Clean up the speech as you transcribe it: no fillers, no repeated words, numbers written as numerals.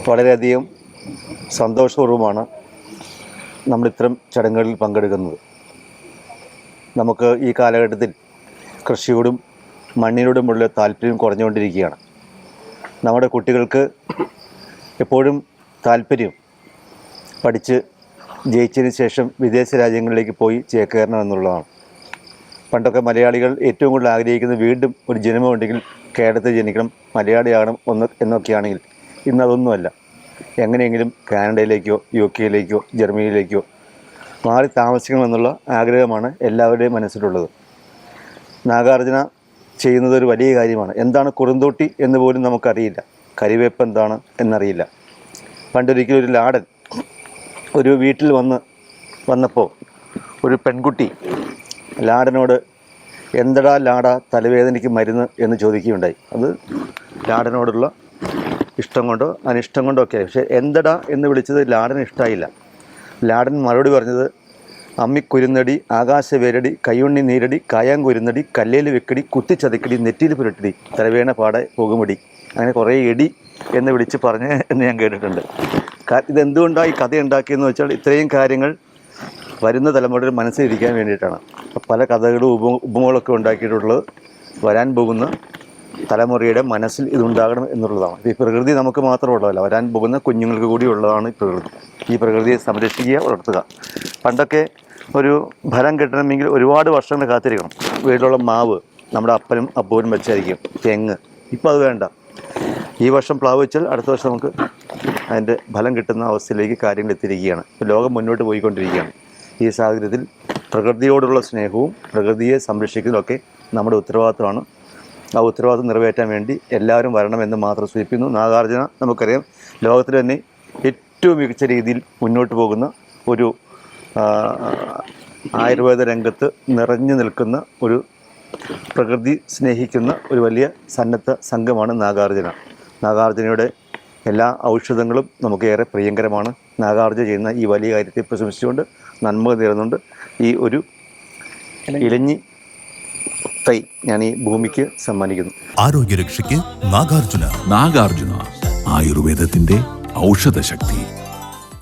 വളരെയധികം സന്തോഷപൂർവ്വമാണ് നമ്മളിത്തരം ചടങ്ങുകളിൽ പങ്കെടുക്കുന്നത്. നമുക്ക് ഈ കാലഘട്ടത്തിൽ കൃഷിയോടും മണ്ണിനോടുമുള്ള താല്പര്യം കുറഞ്ഞുകൊണ്ടിരിക്കുകയാണ്. നമ്മുടെ കുട്ടികൾക്ക് എപ്പോഴും താല്പര്യം പഠിച്ച് ജയിച്ചതിന് ശേഷം വിദേശ രാജ്യങ്ങളിലേക്ക് പോയി ചേക്കേറണം എന്നുള്ളതാണ്. പണ്ടൊക്കെ മലയാളികൾ ഏറ്റവും കൂടുതൽ ആഗ്രഹിക്കുന്നത് വീണ്ടും ഒരു ജന്മമുണ്ടെങ്കിൽ കേരളത്തിൽ ജനിക്കണം, മലയാളിയാകണം എന്നൊക്കെയാണെങ്കിൽ ഇന്നതൊന്നുമല്ല. എങ്ങനെയെങ്കിലും കാനഡയിലേക്കോ UK ജർമ്മനിയിലേക്കോ മാറി താമസിക്കണമെന്നുള്ള ആഗ്രഹമാണ് എല്ലാവരുടെയും മനസ്സിലുള്ളത്. നാഗാർജുന ചെയ്യുന്നത് ഒരു വലിയ കാര്യമാണ്. എന്താണ് കുറുന്തോട്ടി എന്ന് പോലും നമുക്കറിയില്ല. കരിവേപ്പ് എന്താണ് എന്നറിയില്ല. പണ്ടൊരിക്കലും ഒരു ലാടൻ ഒരു വീട്ടിൽ വന്നപ്പോൾ ഒരു പെൺകുട്ടി ലാടനോട് എന്തടാ ലാട തലവേദനയ്ക്ക് മരുന്ന് എന്ന് ചോദിക്കുകയുണ്ടായി. അത് ലാടനോടുള്ള ഇഷ്ടം കൊണ്ടോ അനിഷ്ടം കൊണ്ടോ ഒക്കെ. പക്ഷേ എന്തടാ എന്ന് വിളിച്ചത് ലാടന് ഇഷ്ടമായില്ല. ലാടൻ മറുപടി പറഞ്ഞത് അമ്മിക്കുരുന്നടി, ആകാശവേരടി, കയ്യുണ്ണി നീരടി, കായാങ്കുരുന്നടി, കല്ലേൽ വെക്കടി, കുത്തിച്ചതക്കടി, നെറ്റിയിൽ പുരട്ടടി, തലവേണ പാടെ പോകുമടി. അങ്ങനെ കുറേ എടി എന്ന് വിളിച്ച് പറഞ്ഞ് എന്ന് ഞാൻ കേട്ടിട്ടുണ്ട്. ഇതെന്തുകൊണ്ടാണ് ഈ കഥ ഉണ്ടാക്കിയെന്ന് വെച്ചാൽ ഇത്രയും കാര്യങ്ങൾ വരുന്ന തലമുറയുടെ മനസ്സിലിരിക്കാൻ വേണ്ടിയിട്ടാണ്. പല കഥകളും ഉപമകളൊക്കെ ഉണ്ടാക്കിയിട്ടുള്ളത് വരാൻ പോകുന്ന തലമുറയുടെ മനസ്സിൽ ഇതുണ്ടാകണം എന്നുള്ളതാണ്. ഈ പ്രകൃതി നമുക്ക് മാത്രമുള്ളതല്ല, വരാൻ പോകുന്ന കുഞ്ഞുങ്ങൾക്ക് കൂടി ഉള്ളതാണ് ഈ പ്രകൃതി. ഈ പ്രകൃതിയെ സംരക്ഷിക്കുക, വളർത്തുക. പണ്ടൊക്കെ ഒരു ഫലം കിട്ടണമെങ്കിൽ ഒരുപാട് വർഷങ്ങൾ കാത്തിരിക്കണം. വീട്ടിലുള്ള മാവ് നമ്മുടെ അപ്പനും അപ്പൂനും വെച്ചായിരിക്കും, തെങ്ങ്. ഇപ്പോൾ അത് വേണ്ട. ഈ വർഷം പ്ലാവ് വെച്ചാൽ അടുത്ത വർഷം നമുക്ക് അതിൻ്റെ ഫലം കിട്ടുന്ന അവസ്ഥയിലേക്ക് കാര്യങ്ങൾ എത്തിയിരിക്കുകയാണ്. ഇപ്പോൾ ലോകം മുന്നോട്ട് പോയിക്കൊണ്ടിരിക്കുകയാണ്. ഈ സാഹചര്യത്തിൽ പ്രകൃതിയോടുള്ള സ്നേഹവും പ്രകൃതിയെ സംരക്ഷിക്കുന്നതൊക്കെ നമ്മുടെ ഉത്തരവാദിത്തമാണ്. ആ ഉത്തരവാദിത്തം നിറവേറ്റാൻ വേണ്ടി എല്ലാവരും വരണമെന്ന് മാത്രം സൂചിപ്പിക്കുന്നു. നാഗാർജുന നമുക്കറിയാം ലോകത്തിൽ തന്നെ ഏറ്റവും മികച്ച രീതിയിൽ മുന്നോട്ട് പോകുന്ന ഒരു ആയുർവേദ രംഗത്ത് നിറഞ്ഞു നിൽക്കുന്ന ഒരു പ്രകൃതി സ്നേഹിക്കുന്ന ഒരു വലിയ സന്നദ്ധ സംഘമാണ് നാഗാർജുന. നാഗാർജുനയുടെ എല്ലാ ഔഷധങ്ങളും നമുക്ക് ഏറെ പ്രിയങ്കരമാണ്. നാഗാർജുന ചെയ്യുന്ന ഈ വലിയ കാര്യത്തെ പ്രശംസിച്ചുകൊണ്ട് നന്മ നേരുന്നുണ്ട്. ഈ ഒരു ഇലഞ്ഞി തൈ ഞാൻ ഈ ഭൂമിക്ക് സമ്മാനിക്കുന്നു. ആരോഗ്യരക്ഷയ്ക്ക് നാഗാർജുന. ആയുർവേദത്തിന്റെ ഔഷധ ശക്തി.